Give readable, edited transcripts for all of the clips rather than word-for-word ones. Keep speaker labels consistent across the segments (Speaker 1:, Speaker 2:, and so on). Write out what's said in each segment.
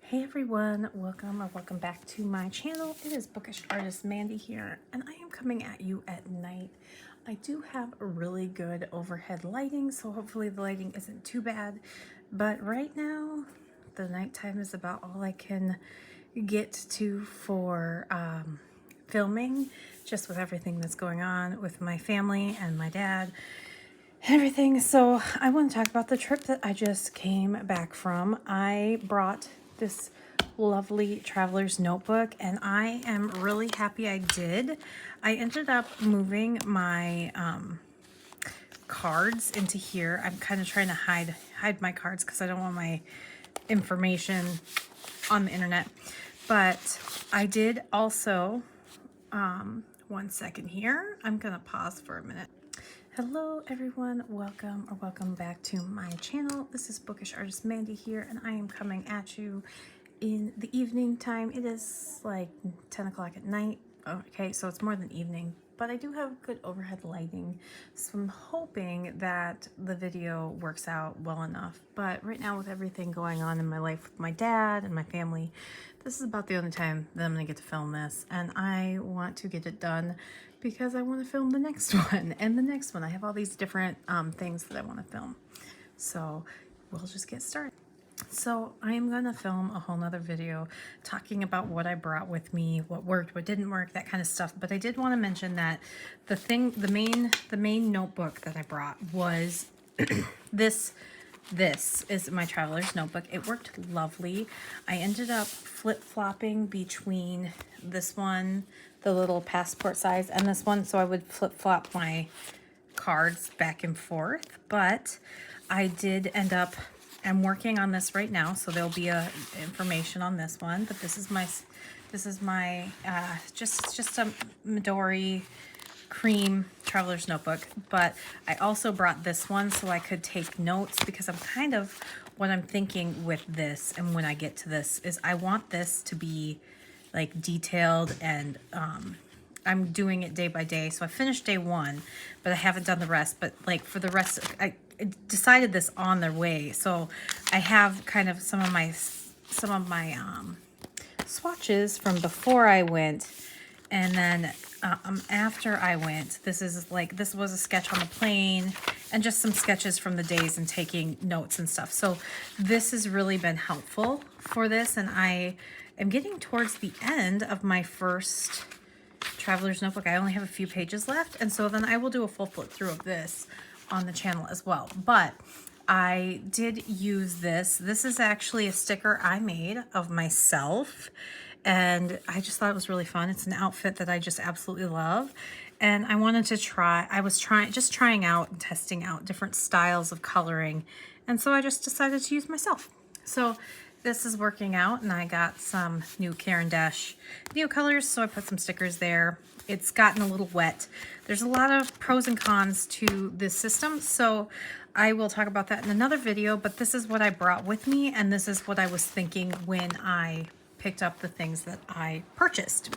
Speaker 1: Hey everyone, welcome or welcome back to my channel. It is Bookish Artist Mandy here, and I am coming at you at night. I do have a really good overhead lighting, so hopefully the lighting isn't too bad. But right now, the nighttime is about all I can get to for filming, just with everything that's going on with my family and my dad and everything. So I want to talk about the trip that I just came back from. I brought this lovely traveler's notebook, and I am really happy I did. I ended up moving my cards into here. I'm kind of trying to hide my cards because I don't want my information on the internet. But I did also, one second here. I'm gonna pause for a minute. Hello everyone, welcome back to my channel. This is Bookish Artist Mandy here, and I am coming at you in the evening time. It is like 10 o'clock at night. Okay, so it's more than evening, but I do have good overhead lighting, so I'm hoping that the video works out well enough. But right now, with everything going on in my life with my dad and my family, this is about the only time that I'm gonna get to film this, and I want to get it done because I want to film the next one and the next one. I have all these different things that I want to film. So we'll just get started. So I'm going to film a whole nother video talking about what I brought with me, what worked, what didn't work, that kind of stuff. But I did want to mention that the main notebook that I brought was this is my traveler's notebook. It worked lovely. I ended up flip-flopping between this one, the little passport size, and this one, so I would flip-flop my cards back and forth. But I did end up, I'm working on this right now, so there'll be information on this one. But this is my just a Midori cream traveler's notebook. But I also brought this one so I could take notes, because I'm kind of, what I'm thinking with this and when I get to this is I want this to be like detailed, and I'm doing it day by day. So I finished day one, but I haven't done the rest. But like for the rest, I decided this on the way. So I have kind of some of my swatches from before I went, and then after I went. This was a sketch on the plane, and just some sketches from the days and taking notes and stuff. So this has really been helpful for this, and I am getting towards the end of my first traveler's notebook. I only have a few pages left, and so then I will do a full flip through of this on the channel as well. But I did use this. This is actually a sticker I made of myself, and I just thought it was really fun. It's an outfit that I just absolutely love, and I wanted to try. I was trying out and testing out different styles of coloring, and so I just decided to use myself. So this is working out, and I got some new Caran d'Ache Neo colors, so I put some stickers there. It's gotten a little wet. There's a lot of pros and cons to this system, so I will talk about that in another video. But this is what I brought with me, and this is what I was thinking when I picked up the things that I purchased.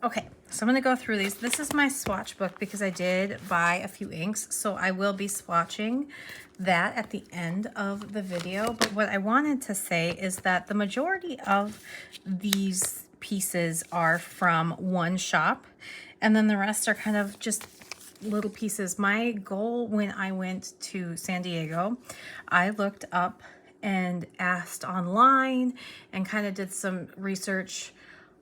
Speaker 1: Okay, so I'm going to go through these. This is my swatch book because I did buy a few inks, so I will be swatching that at the end of the video. But what I wanted to say is that the majority of these pieces are from one shop, and then the rest are kind of just little pieces. My goal when I went to San Diego, I looked up and asked online and kind of did some research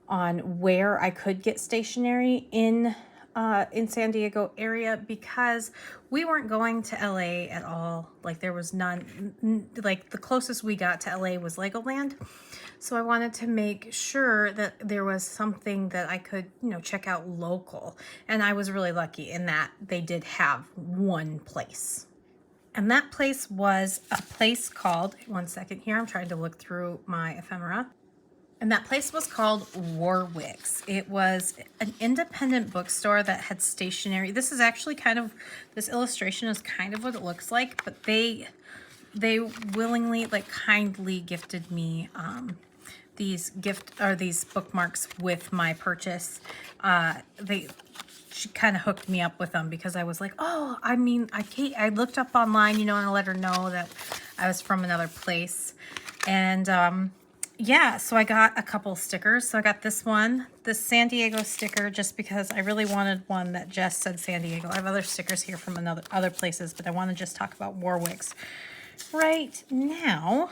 Speaker 1: on where I could get stationery in San Diego area, because we weren't going to LA at all. Like there was none, like the closest we got to LA was Legoland. So I wanted to make sure that there was something that I could, check out local. And I was really lucky in that they did have one place. And that place was a place called, one second here, I'm trying to look through my ephemera. And that place was called Warwick's. It was an independent bookstore that had stationery. This is actually this illustration is kind of what it looks like, but they willingly, kindly gifted me these bookmarks with my purchase. She kind of hooked me up with them because I was like, oh, I looked up online, and I let her know that I was from another place. And yeah, so I got a couple stickers. So I got this one, this San Diego sticker, just because I really wanted one that just said San Diego. I have other stickers here from other places, but I want to just talk about Warwick's right now.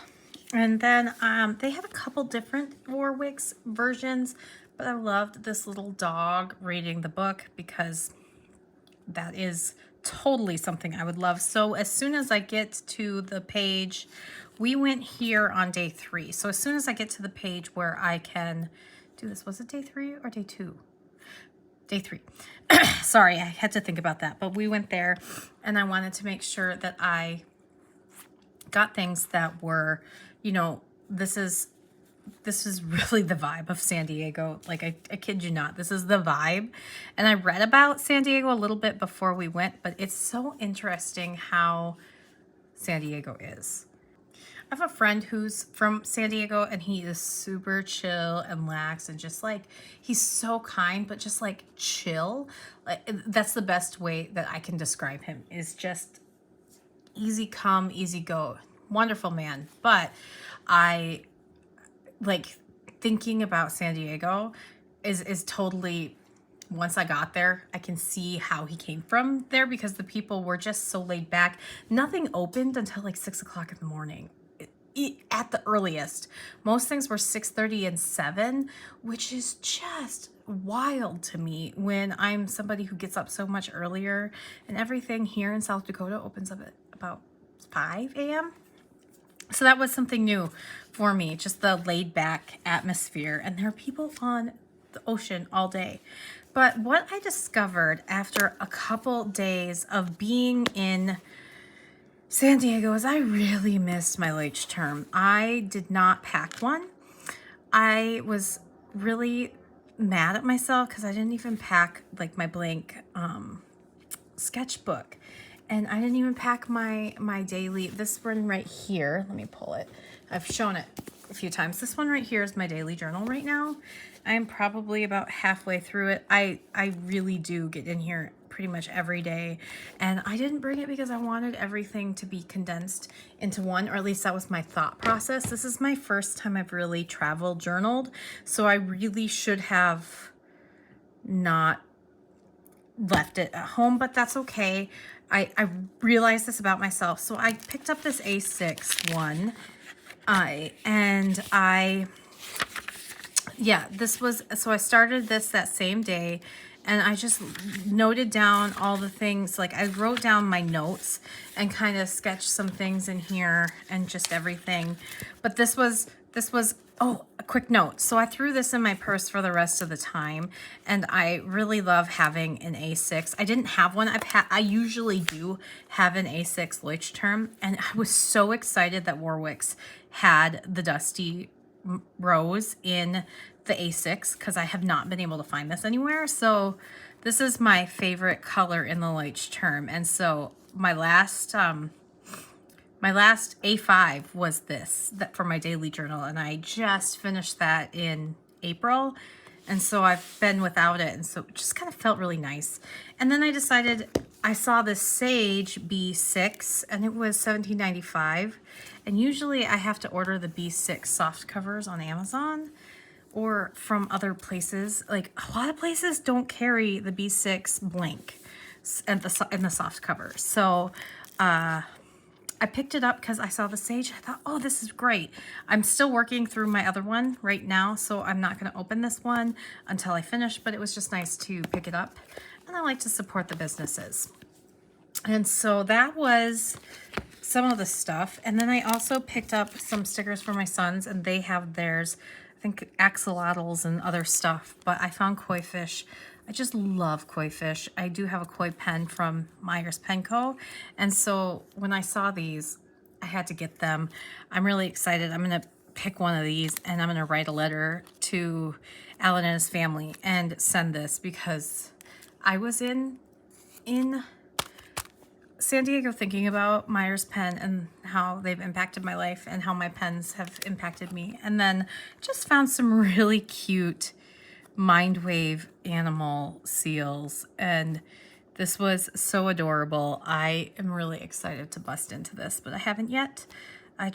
Speaker 1: And then they have a couple different Warwick's versions, but I loved this little dog reading the book because that is totally something I would love. So as soon as I get to the page, we went here on day 3. So as soon as I get to the page where I can do this, was it day 3 or day 2? Day 3. Sorry, I had to think about that. But we went there and I wanted to make sure that I got things that were, you know, this is really the vibe of San Diego. Like, I kid you not, this is the vibe. And I read about San Diego a little bit before we went, but it's so interesting how San Diego is. I have a friend who's from San Diego and he is super chill and lax and just like, he's so kind, but just like chill. Like, that's the best way that I can describe him, is just easy come, easy go. Wonderful man. But I like thinking about San Diego is totally, once I got there, I can see how he came from there because the people were just so laid back. Nothing opened until like 6 o'clock in the morning at the earliest. Most things were 6:30 and 7, which is just wild to me when I'm somebody who gets up so much earlier, and everything here in South Dakota opens up at about 5 a.m. So that was something new for me, just the laid back atmosphere. And there are people on the ocean all day. But what I discovered after a couple days of being in San Diego is I really missed my late term. I did not pack one. I was really mad at myself because I didn't even pack like my blank sketchbook. And I didn't even pack my daily, this one right here, let me pull it. I've shown it a few times. This one right here is my daily journal right now. I'm probably about halfway through it. I really do get in here pretty much every day. And I didn't bring it because I wanted everything to be condensed into one, or at least that was my thought process. This is my first time I've really travel journaled. So I really should have not left it at home, but that's okay. I realized this about myself. So I picked up this A6 one. So I started this that same day, and I just noted down all the things. Like, I wrote down my notes and kind of sketched some things in here and just everything. But this was, oh, a quick note. So I threw this in my purse for the rest of the time, and I really love having an A6. I didn't have one. I usually do have an A6 Leuchtturm, and I was so excited that Warwick's had the Dusty Rose in the A6 because I have not been able to find this anywhere. So this is my favorite color in the Leuchtturm, and so my last A5 was that for my daily journal, and I just finished that in April, and so I've been without it, and so it just kind of felt really nice. And then I decided, I saw this Sage B6, and it was $17.95, and usually I have to order the B6 soft covers on Amazon or from other places. Like, a lot of places don't carry the B6 blank and the soft cover. So I picked it up because I saw the Sage. I thought, oh, this is great. I'm still working through my other one right now, so I'm not going to open this one until I finish, but it was just nice to pick it up, and I like to support the businesses. And so that was some of the stuff. And then I also picked up some stickers for my sons, and they have theirs, I think axolotls and other stuff, but I found koi fish. I just love koi fish. I do have a koi pen from Myers Pen Co. And so when I saw these, I had to get them. I'm really excited. I'm going to pick one of these, and I'm going to write a letter to Alan and his family and send this, because I was in San Diego thinking about Myers Pen and how they've impacted my life and how my pens have impacted me. And then just found some really cute Mindwave animal seals, and this was so adorable. I am really excited to bust into this, but I haven't yet. I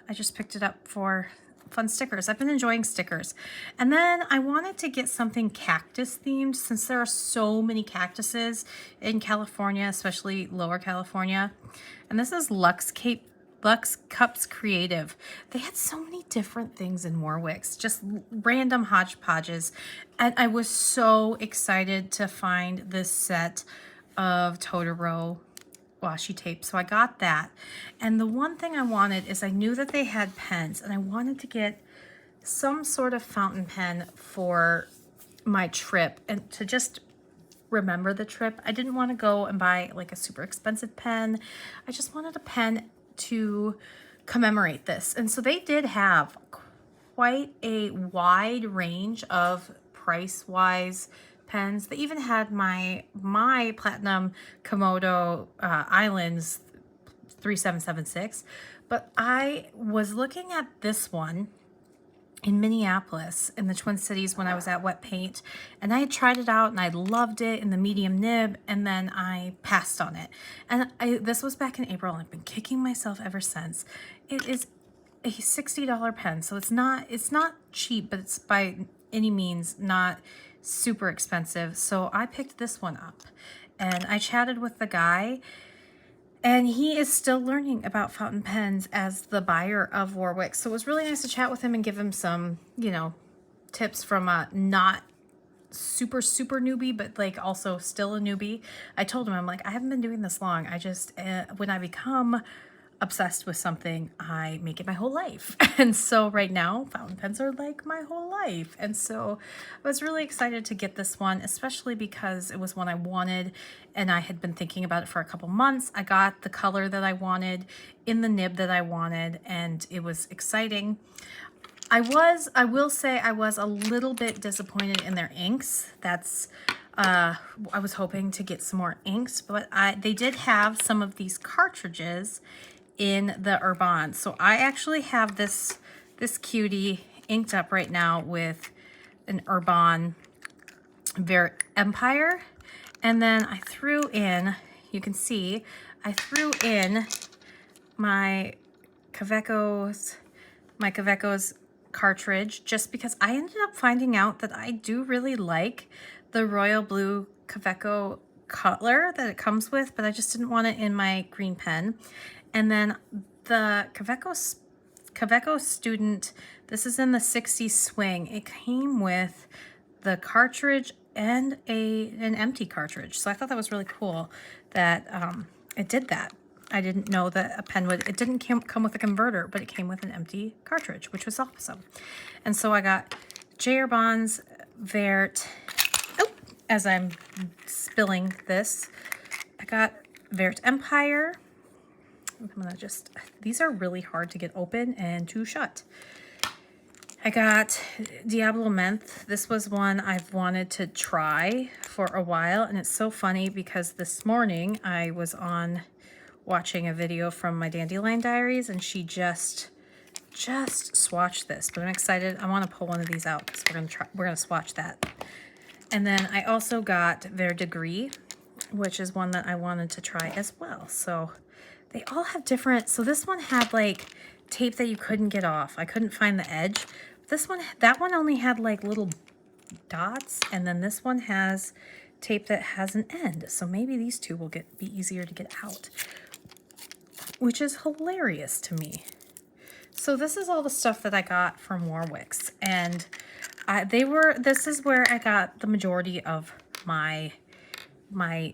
Speaker 1: I just picked it up for fun stickers. I've been enjoying stickers. And then I wanted to get something cactus themed since there are so many cactuses in California, especially Lower California. And this is Lux Cups Creative. They had so many different things in Warwick's, just random hodgepodges. And I was so excited to find this set of Totoro washi tape. So I got that. And the one thing I wanted is I knew that they had pens and I wanted to get some sort of fountain pen for my trip and to just remember the trip. I didn't want to go and buy like a super expensive pen. I just wanted a pen to commemorate this. And so they did have quite a wide range of price-wise pens. They even had my Platinum Komodo Islands 3776, but I was looking at this one in Minneapolis in the Twin Cities when I was at Wet Paint, and I had tried it out and I loved it in the medium nib, and then I passed on it. And this was back in April and I've been kicking myself ever since. It is a $60 pen, so it's not cheap, but it's by any means not super expensive. So I picked this one up and I chatted with the guy, and he is still learning about fountain pens as the buyer of Warwick. So it was really nice to chat with him and give him some, you know, tips from a not super newbie, but like also still a newbie. I told him, I'm like, I haven't been doing this long. I just, when I become obsessed with something, I make it my whole life. And so right now fountain pens are like my whole life. And so I was really excited to get this one, especially because it was one I wanted and I had been thinking about it for a couple months. I got the color that I wanted in the nib that I wanted, and it was exciting. I will say I was a little bit disappointed in their inks. That's I was hoping to get some more inks, but they did have some of these cartridges in the Urban. So I actually have this cutie inked up right now with an Urban Empire. And then I threw in, you can see, I threw in my Kaweco's cartridge just because I ended up finding out that I do really like the royal blue Kaweco color that it comes with, but I just didn't want it in my green pen. And then the Kaweco Student, this is in the 60 swing. It came with the cartridge and an empty cartridge. So I thought that was really cool that it did that. I didn't know that a pen would, it didn't come with a converter, but it came with an empty cartridge, which was awesome. And so I got J. Urban's Vert, as I'm spilling this, I got Vert Empire. I'm gonna just, these are really hard to get open and to shut. I got Diablo Menth. This was one I've wanted to try for a while, and it's so funny because this morning I was on watching a video from my Dandelion Diaries, and she just swatched this. But I'm excited. I want to pull one of these out because we're gonna swatch that. And then I also got Ver Degree, which is one that I wanted to try as well. So they all have different, so this one had like tape that you couldn't get off. I couldn't find the edge. That one only had like little dots, and then this one has tape that has an end. So maybe these two will be easier to get out, which is hilarious to me. So this is all the stuff that I got from Warwick's, and this is where I got the majority of my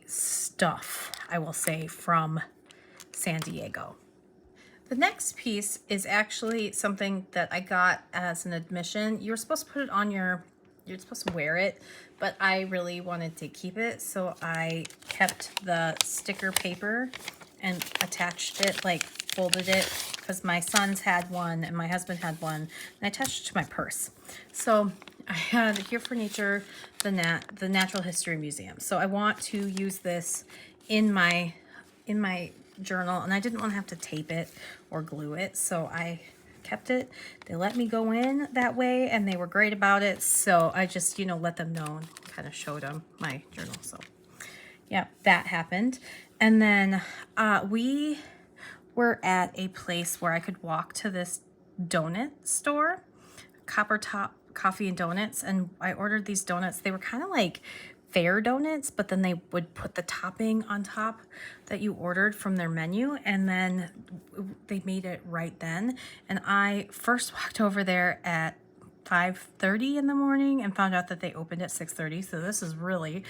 Speaker 1: stuff, I will say, from San Diego. The next piece is actually something that I got as an admission. You're supposed to put it on you're supposed to wear it, but I really wanted to keep it, so I kept the sticker paper and attached it, like folded it, because my sons had one and my husband had one, and I attached it to my purse. So I had Here for Nature, the Natural History Museum. So I want to use this in my journal, and I didn't want to have to tape it or glue it, so I kept it. They let me go in that way, and they were great about it, so I just, you know, let them know and kind of showed them my journal. So yeah, that happened. And then we were at a place where I could walk to this donut store, Copper Top Coffee and Donuts, and I ordered these donuts. They were kind of like fair donuts, but then they would put the topping on top that you ordered from their menu, and then they made it right then. And I first walked over there at 5:30 in the morning and found out that they opened at 6:30. So this is really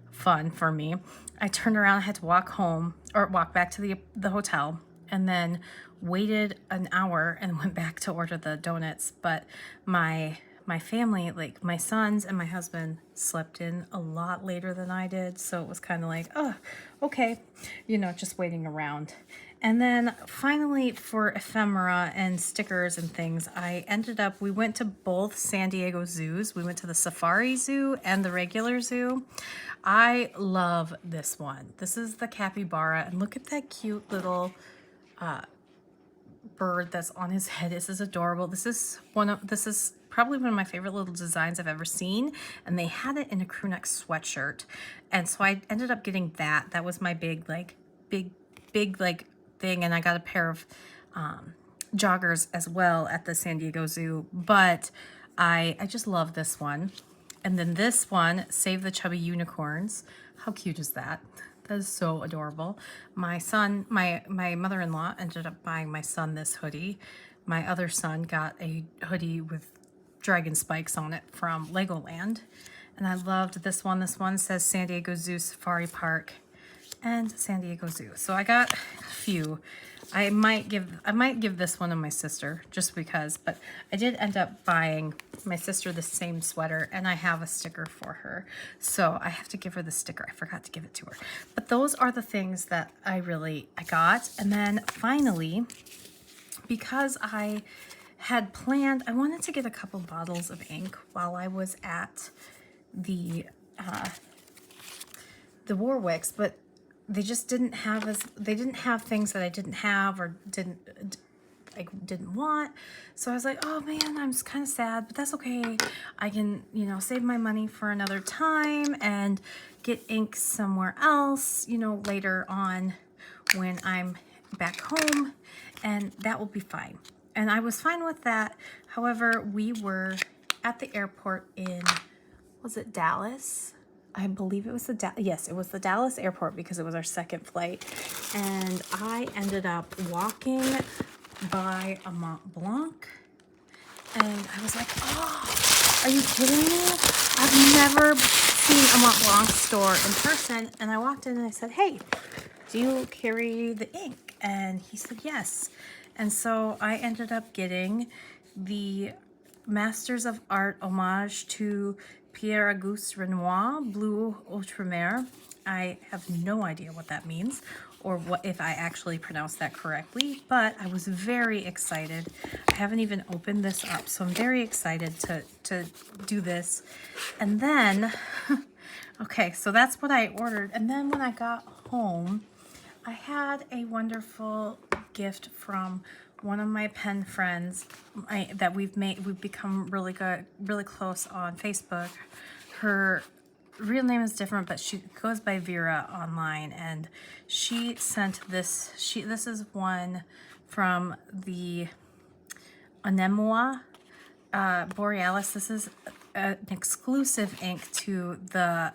Speaker 1: fun for me. I turned around, I had to walk home or walk back to the hotel, and then waited an hour and went back to order the donuts. But my family, like my sons and my husband, slept in a lot later than I did. So it was kind of like, oh, okay, you know, just waiting around. And then finally, for ephemera and stickers and things, we went to both San Diego zoos. We went to the Safari Zoo and the regular zoo. I love this one. This is the capybara, and look at that cute little bird that's on his head. This is adorable. This is probably one of my favorite little designs I've ever seen, and they had it in a crew neck sweatshirt, and so I ended up getting that. That was my big thing, and I got a pair of joggers as well at the San Diego Zoo, but I just love this one. And then this one, Save the Chubby Unicorns. How cute is that? That is so adorable. My son, my mother-in-law ended up buying my son this hoodie. My other son got a hoodie with dragon spikes on it from Legoland. And I loved this one. This one says San Diego Zoo Safari Park and San Diego Zoo. So I got a few. I might give this one to my sister just because, but I did end up buying my sister the same sweater, and I have a sticker for her. So I have to give her the sticker. I forgot to give it to her. But those are the things that I got. And then finally, because I had planned, I wanted to get a couple bottles of ink while I was at the Warwicks, but they just didn't have things that I didn't have or didn't want. So I was like, oh man, I'm just kind of sad, but that's okay. I can, you know, save my money for another time and get ink somewhere else, you know, later on when I'm back home, and that will be fine. And I was fine with that. However, we were at the airport in, was it Dallas? I believe it was yes, it was the Dallas airport because it was our second flight. And I ended up walking by a Montblanc, and I was like, oh, are you kidding me? I've never seen a Montblanc store in person. And I walked in and I said, hey, do you carry the ink? And he said, yes. And so I ended up getting the Masters of Art homage to Pierre-Auguste Renoir Bleu Outremer. I have no idea what that means or what if I actually pronounced that correctly, but I was very excited. I haven't even opened this up, so I'm very excited to do this. And then, okay, so that's what I ordered. And then when I got home, I had a wonderful gift from one of my pen friends that we've become really close on Facebook. Her real name is different, but she goes by Vera online, and she sent this. This is one from the Anemone Borealis. This is an exclusive ink to the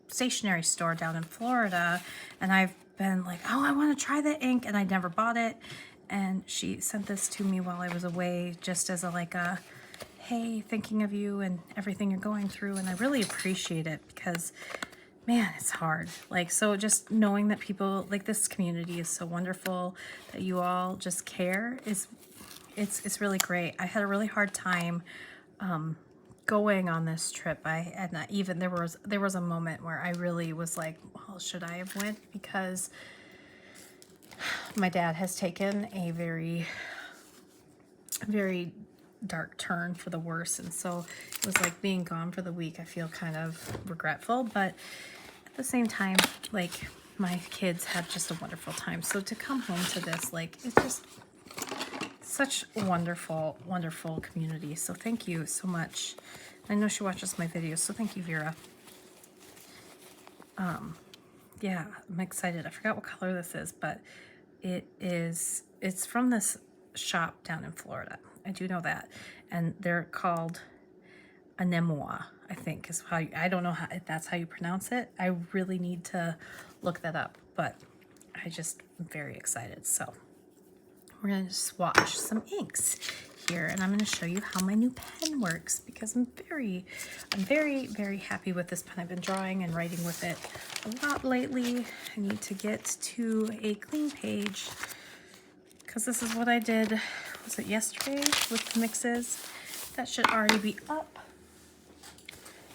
Speaker 1: stationery store down in Florida, and I've been like, oh, I want to try the ink, and I never bought it. And she sent this to me while I was away, just as a hey, thinking of you and everything you're going through. And I really appreciate it because, man, it's hard. So just knowing that people, this community is so wonderful, that you all just care, it's really great. I had a really hard time going on this trip. There was a moment where I really was like, well, should I have went? Because my dad has taken a very, very dark turn for the worse, and so it was like being gone for the week. I feel kind of regretful, but at the same time, my kids had just a wonderful time. So to come home to this, it's just such a wonderful, wonderful community. So thank you so much. I know she watches my videos, so thank you, Vera. Yeah, I'm excited. I forgot what color this is, but it's from this shop down in Florida. I do know that. And they're called Anemone, I think is how I don't know if that's how you pronounce it. I really need to look that up, but I just am very excited. So we're going to swatch some inks here, and I'm going to show you how my new pen works, because I'm very, very happy with this pen. I've been drawing and writing with it a lot lately. I need to get to a clean page, because this is what I did, was it yesterday with the mixes? That should already be up.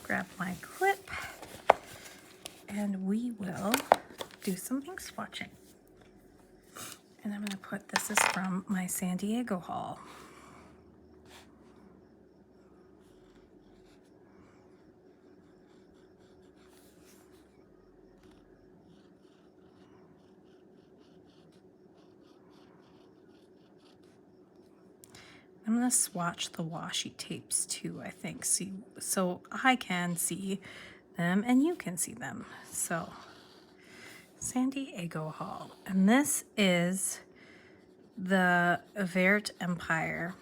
Speaker 1: Grab my clip, and we will do some ink swatching. And I'm going to put, this is from my San Diego haul. I'm going to swatch the washi tapes too, I think, so I can see them and you can see them. So, San Diego haul. And this is the Vert Empire.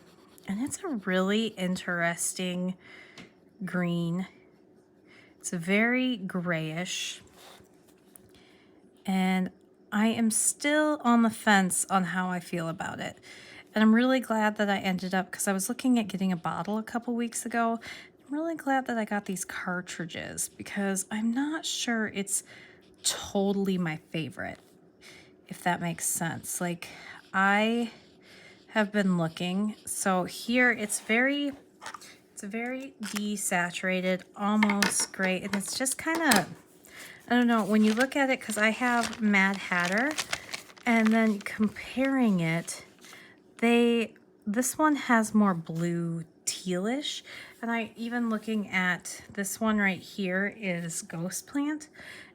Speaker 1: And it's a really interesting green. It's very grayish. And I am still on the fence on how I feel about it. And I'm really glad that I ended up, because I was looking at getting a bottle a couple weeks ago. I'm really glad that I got these cartridges, because I'm not sure it's totally my favorite, if that makes sense. Like, I have been looking. So here it's very desaturated, almost gray. And it's just kind of, I don't know, when you look at it, because I have Mad Hatter, and then comparing it, this one has more blue tealish, and I even looking at this one right here is Ghost Plant,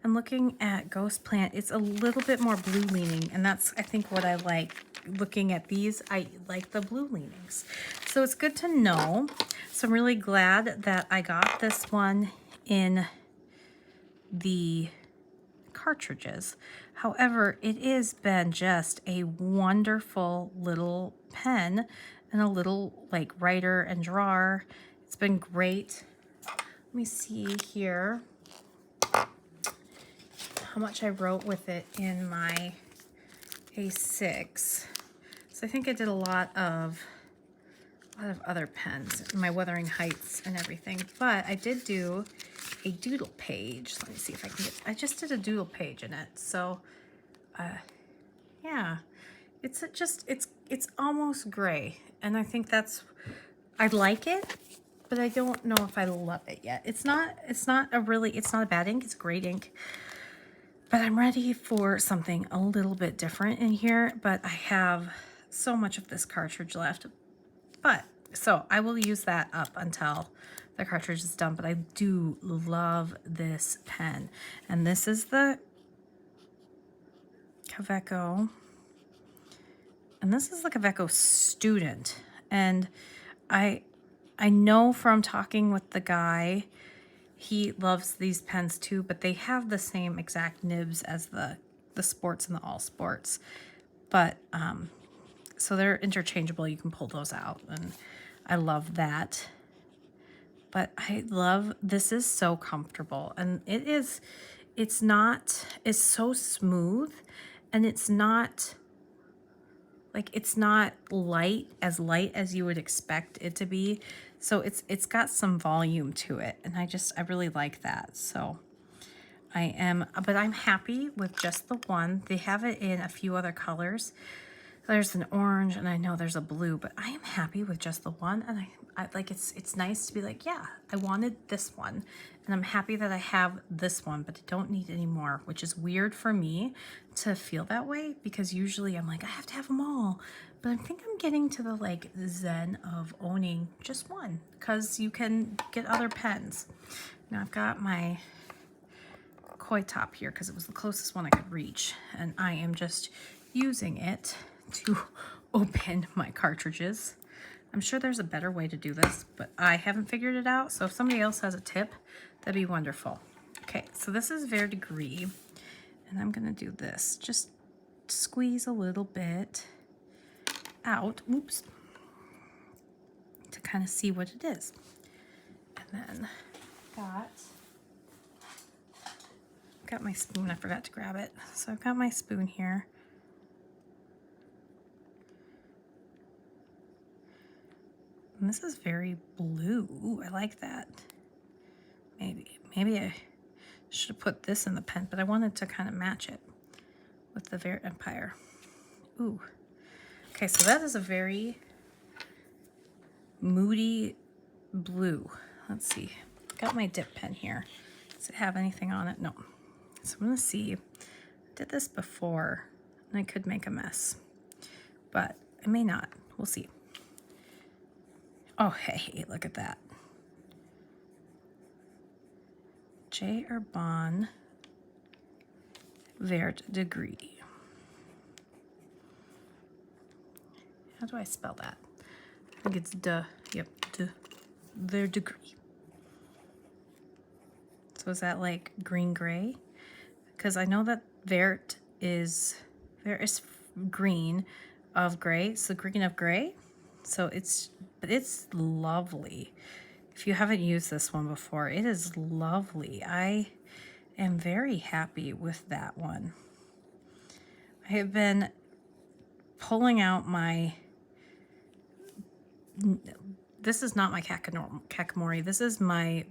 Speaker 1: and looking at Ghost Plant, it's a little bit more blue leaning, and that's, I think, what I like. Looking at these, I like the blue leanings, so it's good to know. So I'm really glad that I got this one in the cartridges. However, it has been just a wonderful little pen and a little like writer and drawer. It's been great. Let me see here how much I wrote with it in my A6. So I think I did a lot of other pens, my Wuthering Heights and everything, but I did do a doodle page. Let me see if I can get, I just did a doodle page in it. So yeah, it's almost gray, and I think I like it, but I don't know if I love it yet. It's not a bad ink, it's great ink, but I'm ready for something a little bit different in here. But I have so much of this cartridge left, so I will use that up until the cartridge is done. But I do love this pen, and this is the Kaweco, and this is the Kaweco Student. And I know from talking with the guy, he loves these pens too, but they have the same exact nibs as the sports and the all sports, but so they're interchangeable. You can pull those out, and I love that. But I love, this is so comfortable, and it's so smooth, and it's not light as you would expect it to be. So it's got some volume to it, and I really like that. So but I'm happy with just the one. They have it in a few other colors. There's an orange, and I know there's a blue, but I am happy with just the one. And I like, it's nice to be like, yeah, I wanted this one, and I'm happy that I have this one, but I don't need any more, which is weird for me to feel that way, because usually I'm like, I have to have them all. But I think I'm getting to the like zen of owning just one, because you can get other pens. Now I've got my Koi top here because it was the closest one I could reach, and I am just using it to open my cartridges. I'm sure there's a better way to do this, but I haven't figured it out. So if somebody else has a tip, that'd be wonderful. Okay, so this is Verdigris, and I'm gonna do this. Just squeeze a little bit, out, oops, to kind of see what it is. And then got my spoon. I forgot to grab it. So I've got my spoon here. And this is very blue. Ooh, I like that. Maybe I should have put this in the pen, but I wanted to kind of match it with the Vert Empire. Ooh. Okay, so that is a very moody blue. Let's see. Got my dip pen here. Does it have anything on it? No. So I'm gonna see. I did this before and I could make a mess, but I may not. We'll see. Oh, hey, look at that. J. Urban Vert Degree. How do I spell that? I think it's Vert Degree. So is that like green gray? Because I know that Vert is green of gray, so green of gray. So it's lovely. If you haven't used this one before, it is lovely. I am very happy with that one. I have been pulling out my, this is not my Kakamori, this is my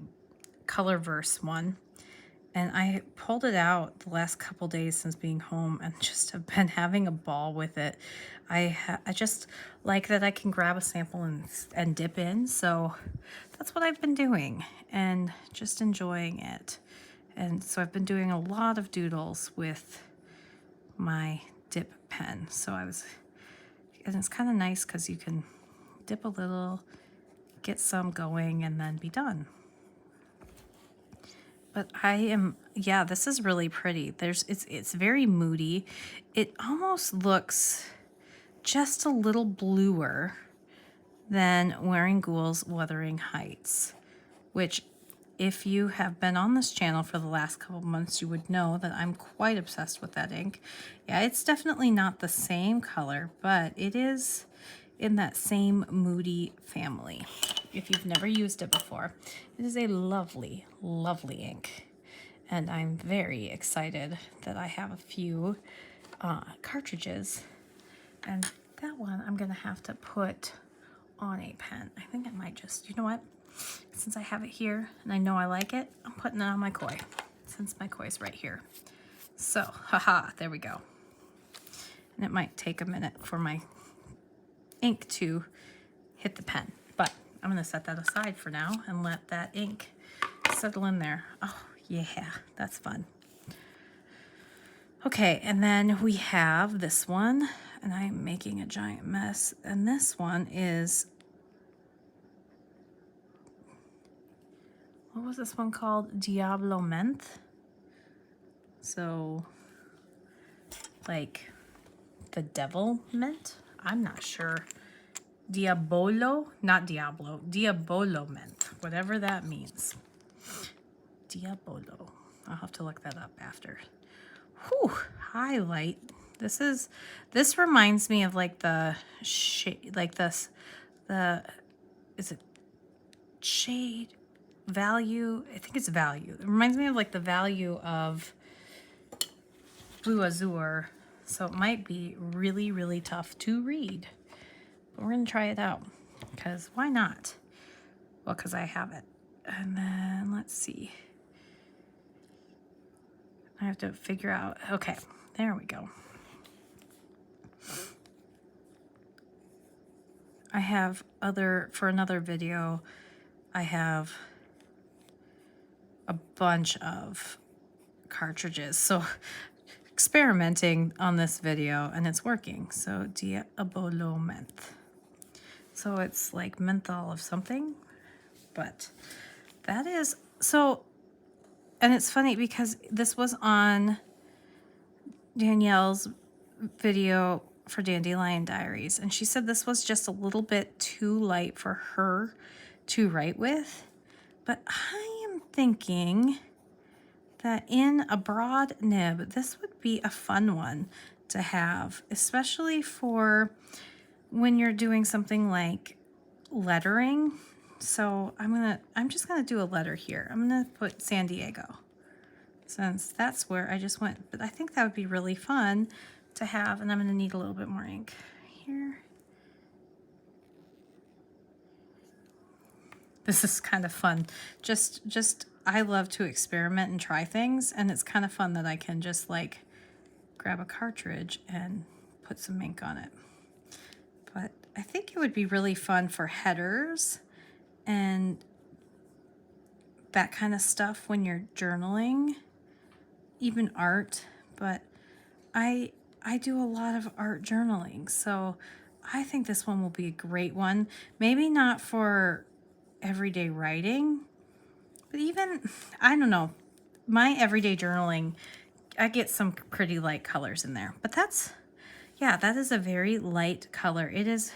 Speaker 1: Colorverse one. And I pulled it out the last couple days since being home and just have been having a ball with it. I just like that I can grab a sample and dip in. So that's what I've been doing and just enjoying it. And so I've been doing a lot of doodles with my dip pen. And it's kind of nice because you can dip a little, get some going, and then be done. But yeah, this is really pretty. It's very moody. It almost looks just a little bluer than Wearing Ghoul's Wuthering Heights, which if you have been on this channel for the last couple months, you would know that I'm quite obsessed with that ink. Yeah, it's definitely not the same color, but it is in that same moody family. If you've never used it before, it is a lovely, lovely ink. And I'm very excited that I have a few cartridges. And that one I'm gonna have to put on a pen. I think I might just, you know what? Since I have it here and I know I like it, I'm putting it on my koi, since my koi is right here. So, haha, there we go. And it might take a minute for my ink to hit the pen, but I'm gonna set that aside for now and let that ink settle in there. Oh yeah, that's fun. Okay, and then we have this one, and I'm making a giant mess, and this one is, what was this one called? Diablo Menthe. So like the devil mint? I'm not sure. Diabolo, not Diablo, Diabolo Menthe, whatever that means. Diabolo. I'll have to look that up after. Whew, highlight. This reminds me of like the shade, like this, is it shade value? I think it's value. It reminds me of like the value of Blue Azure. So it might be really, really tough to read. But we're gonna try it out, because why not? Well, because I have it. And then let's see. I have to figure out, okay, there we go. I have for another video, I have a bunch of cartridges. So experimenting on this video and it's working. So Diabolo Menthe. So it's like menthol of something, but that is, so, and it's funny because this was on Danielle's video for Dandelion Diaries, and she said this was just a little bit too light for her to write with, but I am thinking that in a broad nib, this would be a fun one to have, especially for when you're doing something like lettering. So I'm just gonna do a letter here. I'm gonna put San Diego, since that's where I just went. But I think that would be really fun to have, and I'm gonna need a little bit more ink here. This is kind of fun. Just I love to experiment and try things, and it's kind of fun that I can just like grab a cartridge and put some ink on it. But I think it would be really fun for headers and that kind of stuff when you're journaling, even art. But I do a lot of art journaling, so I think this one will be a great one. Maybe not for everyday writing, but even, I don't know, my everyday journaling, I get some pretty light colors in there. But that's, yeah, that is a very light color. It is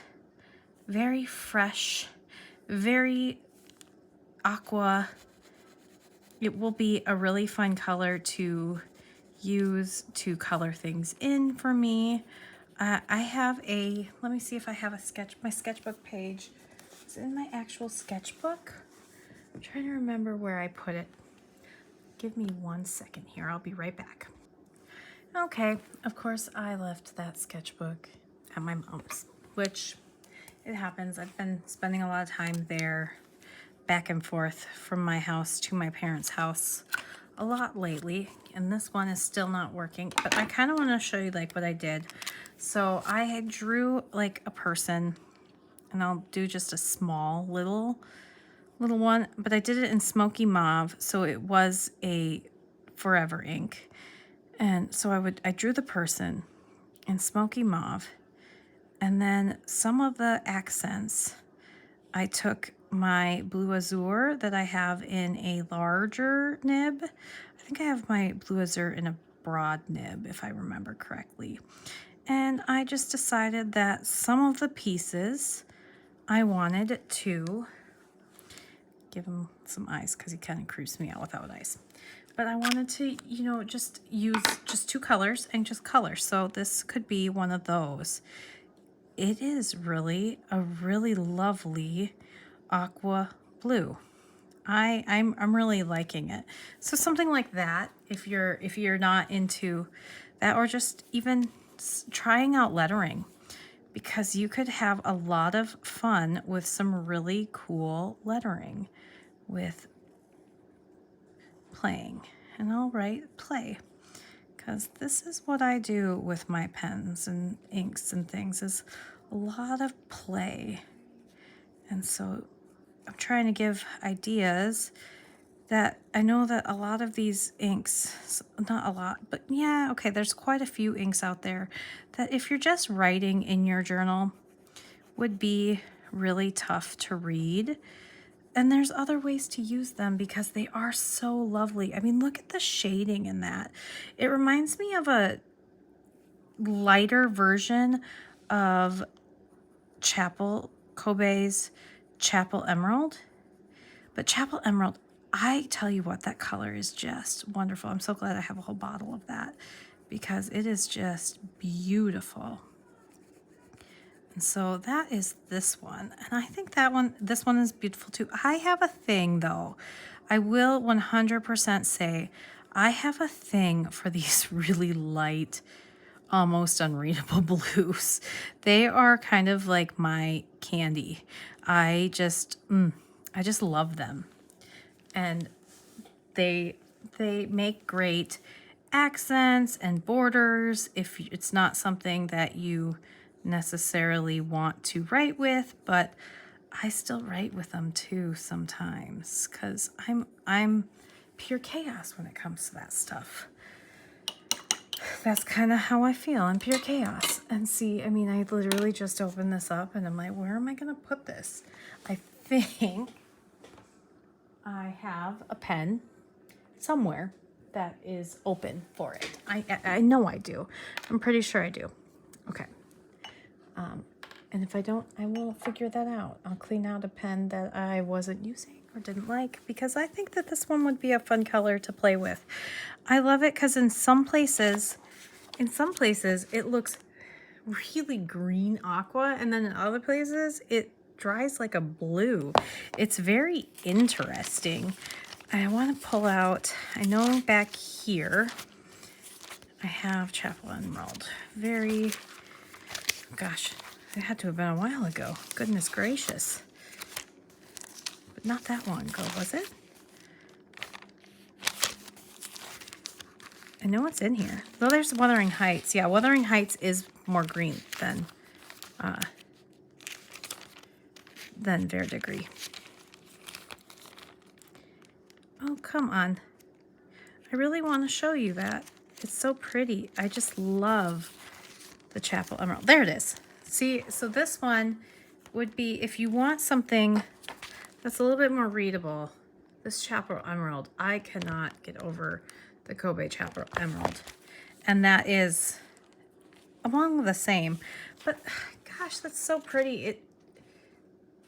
Speaker 1: very fresh, very aqua. It will be a really fun color to use to color things in for me. I have a, let me see if I have a my sketchbook page. It's in my actual sketchbook. I'm trying to remember where I put it. Give me 1 second here. I'll be right back. Okay, of course I left that sketchbook at my mom's, which it happens. I've been spending a lot of time there, back and forth from my house to my parents' house a lot lately, and this one is still not working, but I kind of want to show you like what I did. So I drew like a person, and I'll do just a small little one, but I did it in smoky mauve, so it was a forever ink. And so I drew the person in smoky mauve, and then some of the accents, I took my blue azure that I have in a larger nib. I think I have my blue azure in a broad nib, if I remember correctly. And I just decided that some of the pieces I wanted to give him some eyes, because he kind of creeps me out without eyes. But I wanted to, you know, just use just 2 colors and just color. So this could be one of those. It is really a really lovely aqua blue. I'm really liking it. So something like that, if you're not into that, or just even trying out lettering, because you could have a lot of fun with some really cool lettering with playing. And I'll write play, because this is what I do with my pens and inks and things, is a lot of play. And so I'm trying to give ideas that I know that a lot of these inks, not a lot, but yeah, okay, there's quite a few inks out there that if you're just writing in your journal would be really tough to read. And there's other ways to use them because they are so lovely. I mean, look at the shading in that. It reminds me of a lighter version of Kobe's Chapel Emerald. But Chapel Emerald, I tell you what, that color is just wonderful. I'm so glad I have a whole bottle of that, because it is just beautiful. And so that is this one. And I think this one is beautiful too. I have a thing though. I will 100% say I have a thing for these really light, almost unreadable blues. They are kind of like my candy. I just love them. And they make great accents and borders if it's not something that you necessarily want to write with, but I still write with them too sometimes, because I'm pure chaos when it comes to that stuff. That's kind of how I feel. I'm pure chaos. And see, I mean, I literally just opened this up and I'm like, where am I going to put this? I think I have a pen somewhere that is open for it. I know I do. I'm pretty sure I do. Okay. And if I don't, I will figure that out. I'll clean out a pen that I wasn't using or didn't like, because I think that this one would be a fun color to play with. I love it because in some places it looks really green aqua, and then in other places it dries like a blue. It's very interesting. I want to pull out, I know back here I have Chapel Emerald. Very, gosh, it had to have been a while ago. Goodness gracious. But not that long ago, was it? I know it's in here. Though there's Wuthering Heights. Yeah, Wuthering Heights is more green than Verdigris. Oh, come on. I really want to show you that. It's so pretty. I just love the Chapel Emerald. There it is. See, so this one would be, if you want something that's a little bit more readable, this Chapel Emerald, I cannot get over the Kobe Chapel Emerald. And that is among the same. But gosh, that's so pretty.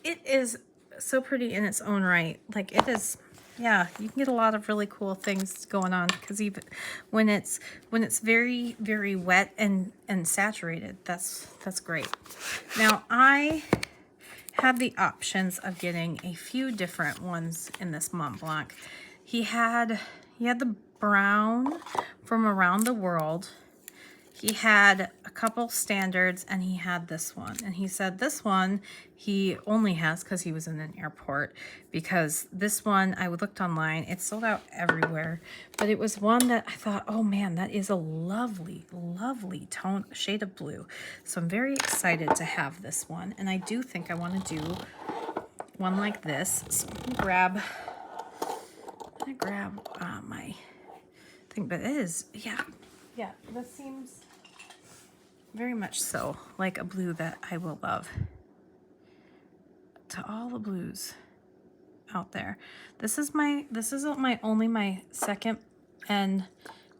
Speaker 1: It is so pretty in its own right. Like it is, yeah, you can get a lot of really cool things going on, because even when it's very, very wet and saturated, that's great. Now I had the options of getting a few different ones in this Montblanc. He had the brown from Around the World. He had a couple standards, and he had this one. And he said this one he only has because he was in an airport, because this one, I looked online, it sold out everywhere. But it was one that I thought, oh man, that is a lovely, lovely tone, shade of blue. So I'm very excited to have this one. And I do think I want to do one like this. So I'm gonna grab my thing, but it is, yeah, this seems very much so like a blue that I will love. To all the blues out there, this is my only my second, and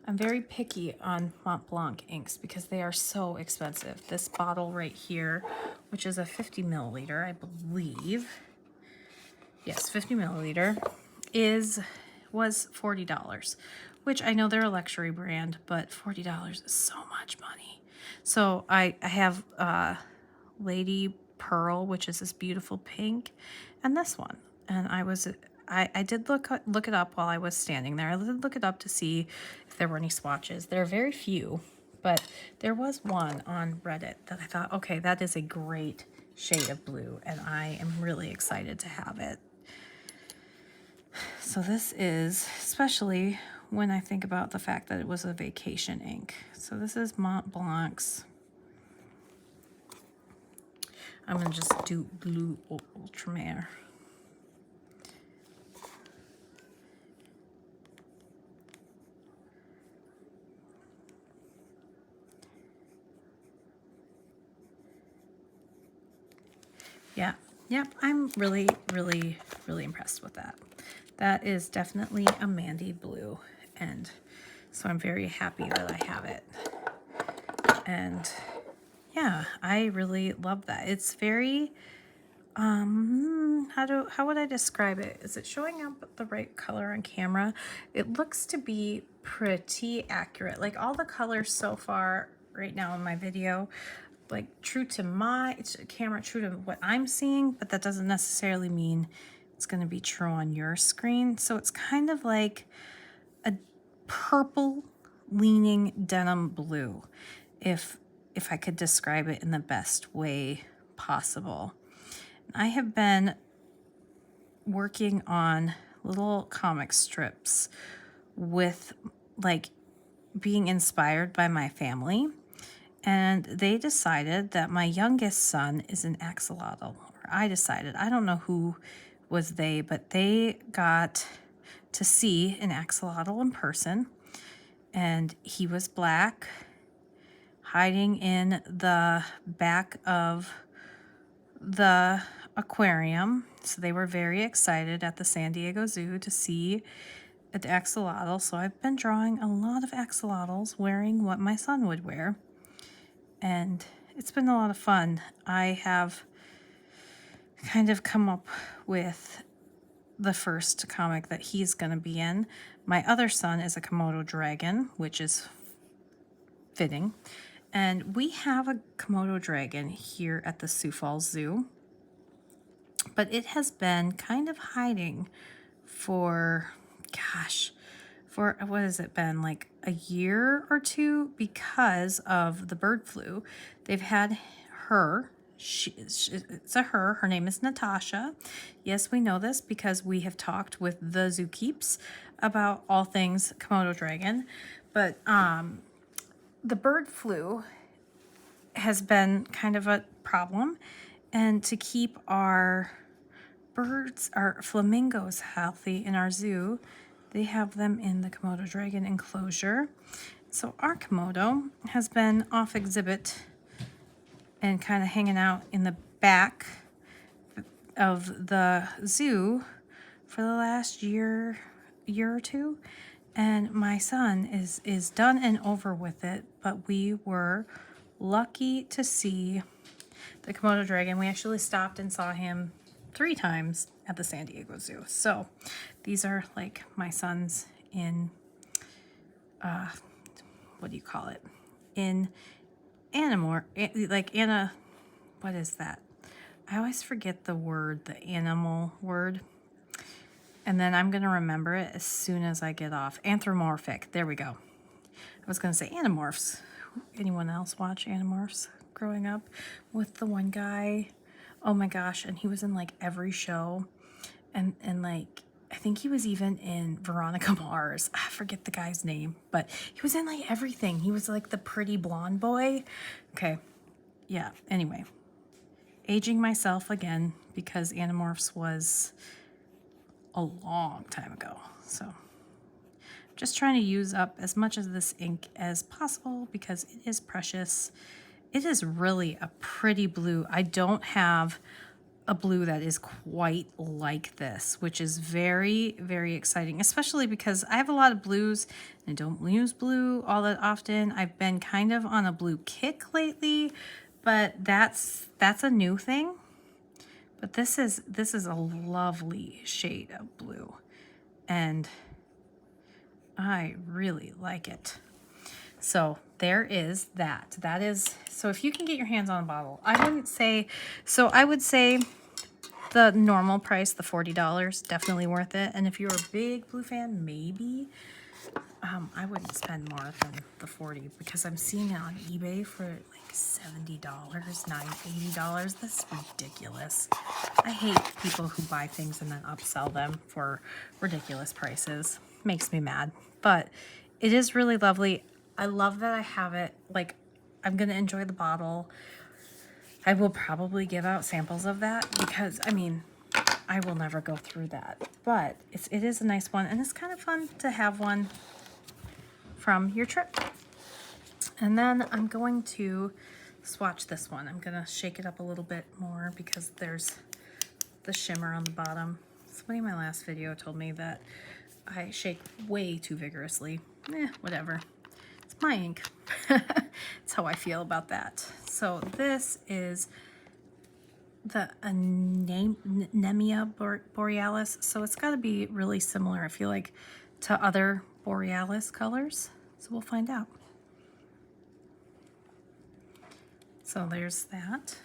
Speaker 1: I'm very picky on Montblanc inks because they are so expensive. This bottle right here, which is a 50 milliliter, I believe, yes, 50 milliliter, was $40, which I know they're a luxury brand, but $40 is so much money. So I have Lady Pearl, which is this beautiful pink, and this one. And I did look it up while I was standing there. I did look it up to see if there were any swatches. There are very few, but there was one on Reddit that I thought, okay, that is a great shade of blue, and I am really excited to have it. So this is, especially when I think about the fact that it was a vacation ink. So this is Montblanc's. I'm going to just do Blue Ultramarine. Yeah, yep, I'm really, really, really impressed with that. That is definitely a Mandy blue, and so I'm very happy that I have it. And yeah, I really love that. It's very, how would I describe it? Is it showing up the right color on camera? It looks to be pretty accurate. Like all the colors so far right now in my video, like true to my camera, true to what I'm seeing, but that doesn't necessarily mean it's going to be true on your screen. So it's kind of like a purple leaning denim blue, if I could describe it in the best way possible. I have been working on little comic strips with like being inspired by my family, and they decided that my youngest son is an axolotl. Or I decided, I don't know who was they, but they got to see an axolotl in person, and he was black, hiding in the back of the aquarium. So they were very excited at the San Diego Zoo to see an axolotl. So I've been drawing a lot of axolotls wearing what my son would wear, and it's been a lot of fun. I have kind of come up with the first comic that he's going to be in. My other son is a Komodo dragon, which is fitting. And we have a Komodo dragon here at the Sioux Falls Zoo, but it has been kind of hiding for, gosh, for what has it been, like a year or two, because of the bird flu. They've had her. It's a her. Her name is Natasha. Yes, we know this because we have talked with the Zookeeps about all things Komodo dragon. But the bird flu has been kind of a problem. And to keep our birds, our flamingos, healthy in our zoo, they have them in the Komodo dragon enclosure. So our Komodo has been off exhibit and kind of hanging out in the back of the zoo for the last year or two. And my son is done and over with it, but we were lucky to see the Komodo dragon. We actually stopped and saw him 3 times at the San Diego Zoo. So these are like my son's in, what do you call it? In what is that? I always forget the word, the animal word. And then I'm going to remember it as soon as I get off. Anthropomorphic. There we go. I was going to say Animorphs. Anyone else watch Animorphs growing up with the one guy? Oh my gosh. And he was in like every show. And like, I think he was even in Veronica Mars. I forget the guy's name, but he was in like everything. He was like the pretty blonde boy. Okay. Yeah. Anyway, aging myself again because Animorphs was a long time ago. So just trying to use up as much of this ink as possible because it is precious. It is really a pretty blue. I don't have a blue that is quite like this, which is very, very exciting, especially because I have a lot of blues and I don't use blue all that often. I've been kind of on a blue kick lately, but that's a new thing. But this is a lovely shade of blue, and I really like it. So there is that. That is, so if you can get your hands on a bottle, I wouldn't say, so I would say the normal price, the $40, definitely worth it. And if you're a big blue fan, maybe, I wouldn't spend more than the $40 because I'm seeing it on eBay for like $70, $80. That's ridiculous. I hate people who buy things and then upsell them for ridiculous prices. Makes me mad, but it is really lovely. I love that I have it. Like, I'm going to enjoy the bottle. I will probably give out samples of that because, I mean, I will never go through that. But it is a nice one, and it's kind of fun to have one from your trip. And then I'm going to swatch this one. I'm going to shake it up a little bit more because there's the shimmer on the bottom. Somebody in my last video told me that I shake way too vigorously. Whatever. It's my ink. That's how I feel about that. So this is the Anemia Borealis. So it's got to be really similar, I feel like, to other Borealis colors. So we'll find out. So there's that.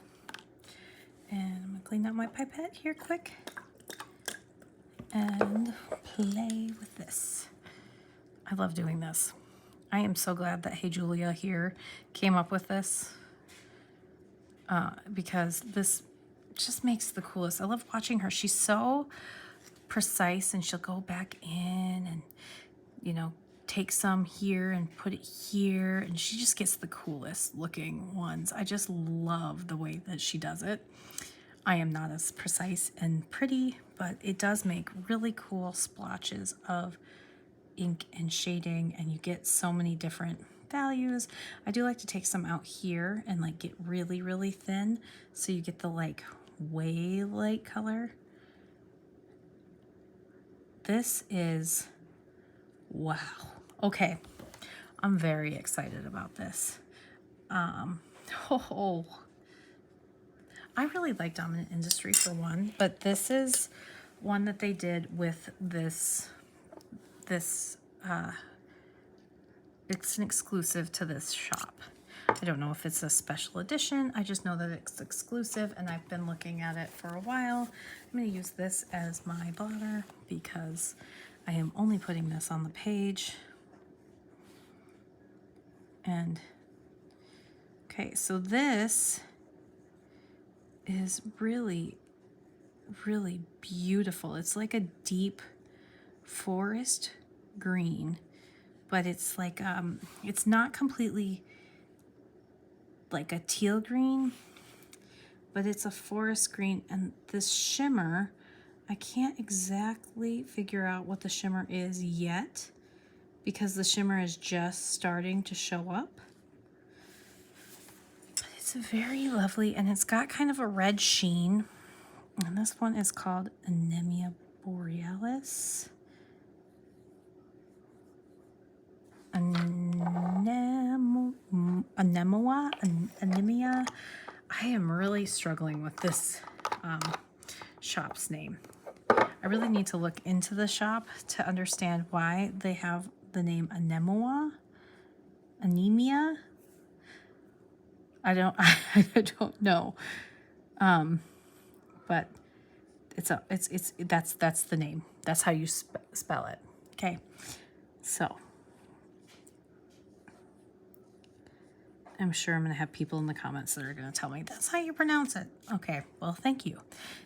Speaker 1: And I'm going to clean out my pipette here quick and play with this. I love doing this. I am so glad that Hey Julia here came up with this because this just makes the coolest. I love watching her. She's so precise, and she'll go back in and, you know, take some here and put it here, and she just gets the coolest looking ones. I just love the way that she does it. I am not as precise and pretty, but it does make really cool splotches of ink and shading, and you get so many different values. I do like to take some out here and like get really, really thin so you get the like way light color. This is, wow. Okay, I'm very excited about this. I really like Dominant Industry for one, but this is one that they did with this, it's an exclusive to this shop. I don't know if it's a special edition. I just know that it's exclusive and I've been looking at it for a while. I'm going to use this as my blotter because I am only putting this on the page. And okay, so this is really, really beautiful. It's like a deep forest green, but it's like, it's not completely like a teal green, but it's a forest green. And this shimmer, I can't exactly figure out what the shimmer is yet because the shimmer is just starting to show up. But it's very lovely and it's got kind of a red sheen. And this one is called Anemia borealis. Anemia. I am really struggling with this shop's name. I really need to look into the shop to understand why they have the name anemia. I don't know. But that's the name. That's how you spell it. Okay. So I'm sure I'm going to have people in the comments that are going to tell me that's how you pronounce it. Okay, well, thank you.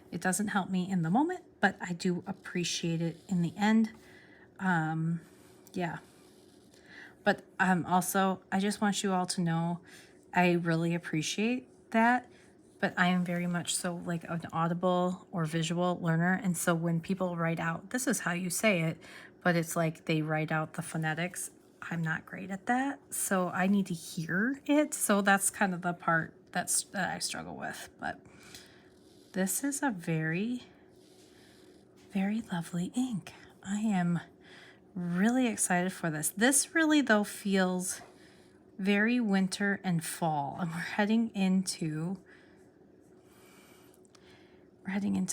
Speaker 1: It doesn't help me in the moment, but I do appreciate it in the end. Yeah. But also, I just want you all to know I really appreciate that, but I am very much so like an audible or visual learner. And so when people write out, this is how you say it, but it's like they write out the phonetics. I'm not great at that, so I need to hear it. So that's kind of the part that I struggle with. But this is a very, very lovely ink. I am really excited for this. This really, though, feels very winter and fall, and we're heading into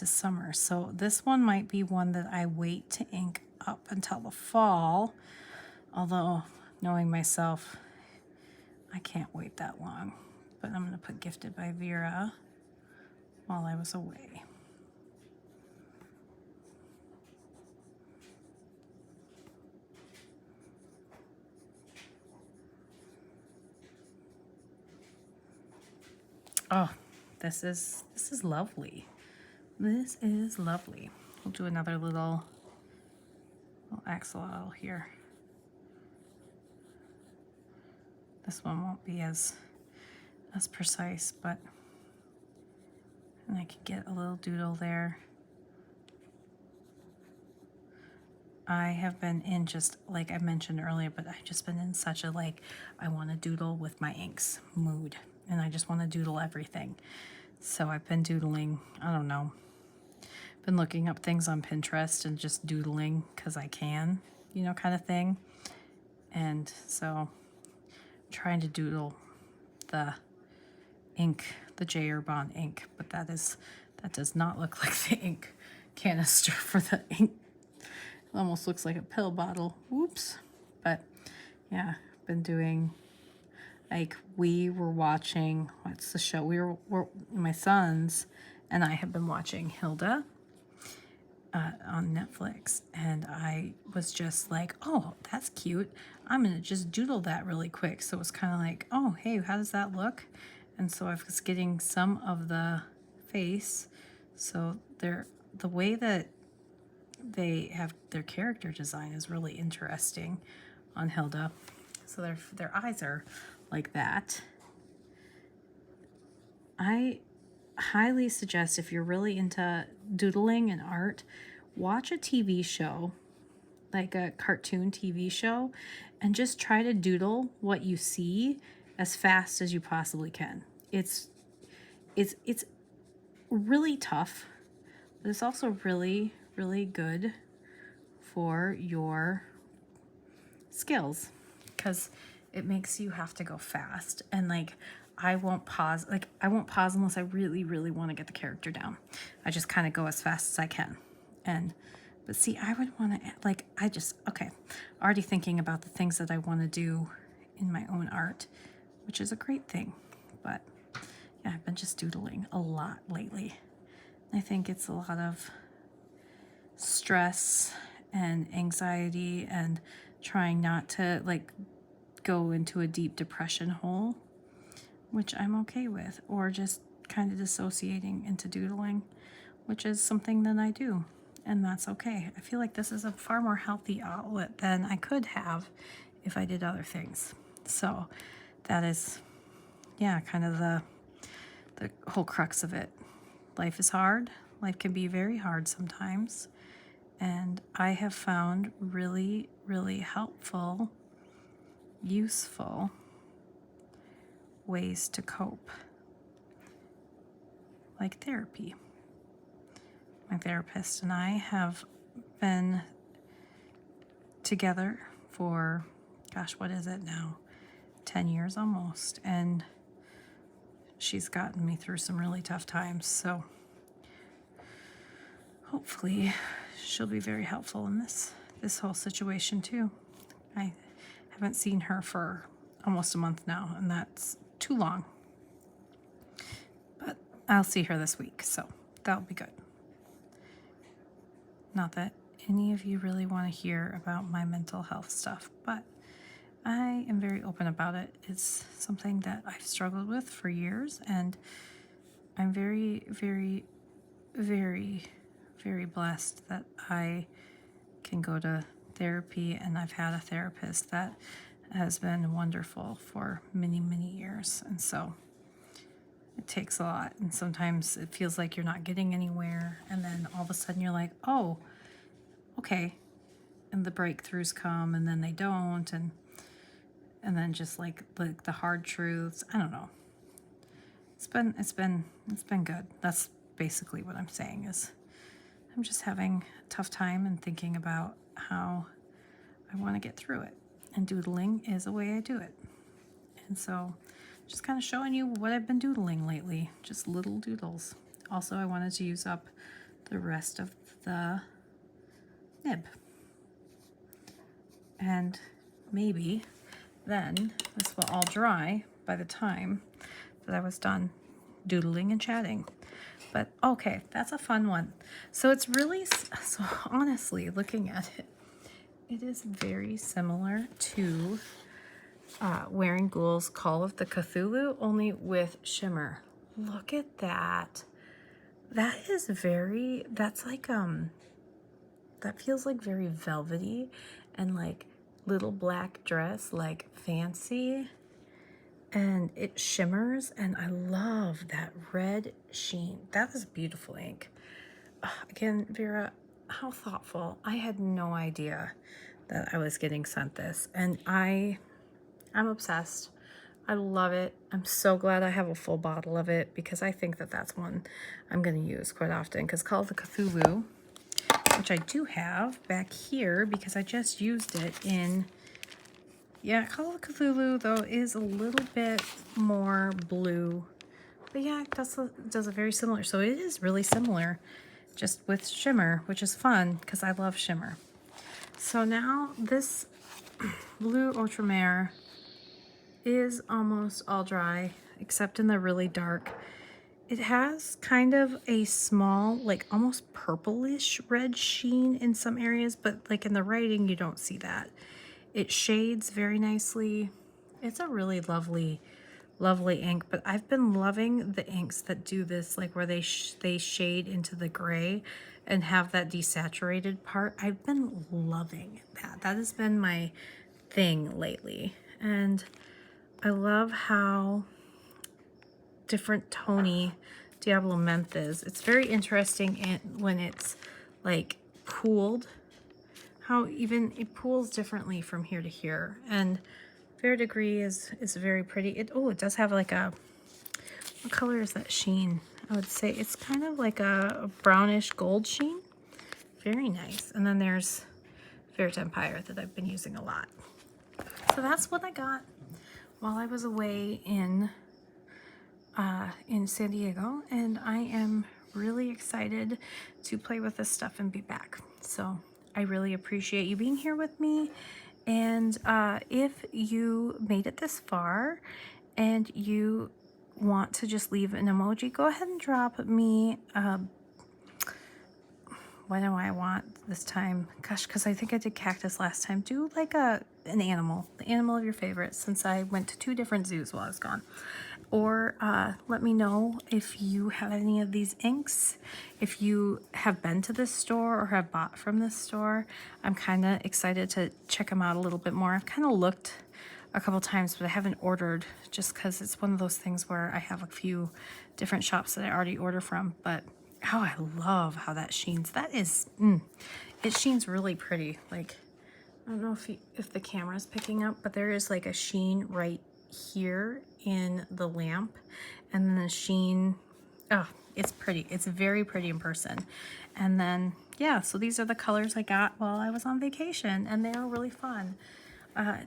Speaker 1: summer. So this one might be one that I wait to ink up until the fall. Although, knowing myself, I can't wait that long. But I'm going to put Gifted by Vera while I was away. Oh, this is lovely. This is lovely. We'll do another little axolotl here. This one won't be as precise, but and I could get a little doodle there. I have been in, just like I mentioned earlier, but I've just been in such a like, I want to doodle with my inks mood, and I just want to doodle everything. So I've been doodling, I don't know, been looking up things on Pinterest and just doodling because I can, you know, kind of thing. And so trying to doodle the ink, the J. Urbon ink, but that does not look like the ink canister for the ink. It almost looks like a pill bottle. Whoops. But yeah, been doing, like, we were watching, what's the show? We're my sons and I have been watching Hilda on Netflix, and I was just like, oh, that's cute. I'm gonna just doodle that really quick. So it was kind of like, oh, hey, how does that look? And so I was getting some of the face. So the way that they have their character design is really interesting on Hilda. So their eyes are like that. I highly suggest, if you're really into doodling and art, watch a TV show, like a cartoon TV show, and just try to doodle what you see as fast as you possibly can. It's really tough, but it's also really, really good for your skills because it makes you have to go fast. And like, I won't pause unless I really, really want to get the character down. I just kind of go as fast as I can. But see, I would want to, like, already thinking about the things that I want to do in my own art. which is a great thing. But yeah, I've been just doodling a lot lately. I think it's a lot of stress and anxiety and trying not to like go into a deep depression hole, which I'm okay with, or just kind of dissociating into doodling, which is something that I do, and that's okay. I feel like this is a far more healthy outlet than I could have if I did other things. So that is, yeah, kind of the whole crux of it. Life is hard. Life can be very hard sometimes. And I have found really, really helpful, useful ways to cope, like therapy. My therapist and I have been together for, gosh, what is it now? 10 years almost. And she's gotten me through some really tough times. So hopefully she'll be very helpful in this whole situation too. I haven't seen her for almost a month now, and that's too long. But I'll see her this week, so that'll be good. Not that any of you really want to hear about my mental health stuff, but I am very open about it. It's something that I've struggled with for years, and I'm very, very, very, very blessed that I can go to therapy, and I've had a therapist that has been wonderful for many, many years. And so it takes a lot, and sometimes it feels like you're not getting anywhere, and then all of a sudden you're like, oh, okay, and the breakthroughs come, and then they don't, and then just like the hard truths. I don't know. It's been good. That's basically what I'm saying. Is I'm just having a tough time and thinking about how I want to get through it, and doodling is a way I do it. And so just kind of showing you what I've been doodling lately, just little doodles. Also, I wanted to use up the rest of the nib, and maybe then this will all dry by the time that I was done doodling and chatting. But okay, that's a fun one. So it's really, so honestly, looking at it, it is very similar to Wearing Ghoul's Call of the Cthulhu, only with shimmer. Look at that. That is very, that's like, that feels like very velvety and like little black dress, like fancy. And it shimmers, and I love that red sheen. That is beautiful ink. Again, Vera, how thoughtful. I had no idea that I was getting sent this, and I'm obsessed. I love it. I'm so glad I have a full bottle of it, because I think that that's one I'm going to use quite often, because Call of the Cthulhu, which I do have back here because I just used it in, yeah, Call of Cthulhu, though, is a little bit more blue. But yeah, it does a very similar. So it is really similar, just with shimmer, which is fun because I love shimmer. So now this blue ultramarine is almost all dry, except in the really dark. It has kind of a small, like almost purplish red sheen in some areas, but like in the writing, you don't see that. It shades very nicely. It's a really lovely, lovely ink, but I've been loving the inks that do this, like where they shade into the gray and have that desaturated part. I've been loving that. That has been my thing lately. And I love how different tony Diablo Menth is. It's very interesting when it's like pooled, how even it pools differently from here to here. And Verdigris is very pretty. It does have like a, what color is that sheen? I would say it's kind of like a brownish gold sheen. Very nice. And then there's Vert Empire that I've been using a lot. So that's what I got while I was away in San Diego, and I am really excited to play with this stuff and be back. So I really appreciate you being here with me, and if you made it this far and you want to just leave an emoji, go ahead and drop me what do I want this time? Gosh, because I think I did cactus last time. Do like an animal, the animal of your favorite, since I went to 2 different zoos while I was gone. Or let me know if you have any of these inks, if you have been to this store or have bought from this store. I'm kind of excited to check them out a little bit more. I've kind of looked a couple times, but I haven't ordered just because it's one of those things where I have a few different shops that I already order from. But oh, I love how that sheens. That is, it sheens really pretty. Like, I don't know if the camera's picking up, but there is like a sheen right here in the lamp, and then the sheen, oh, it's pretty. It's very pretty in person. And then, yeah, so these are the colors I got while I was on vacation, and they are really fun.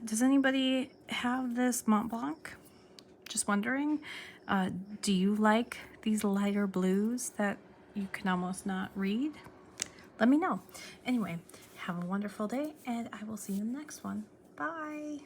Speaker 1: Does anybody have this Montblanc? Just wondering. Do you like these lighter blues that you can almost not read? Let me know. Anyway, have a wonderful day, and I will see you in the next one. Bye.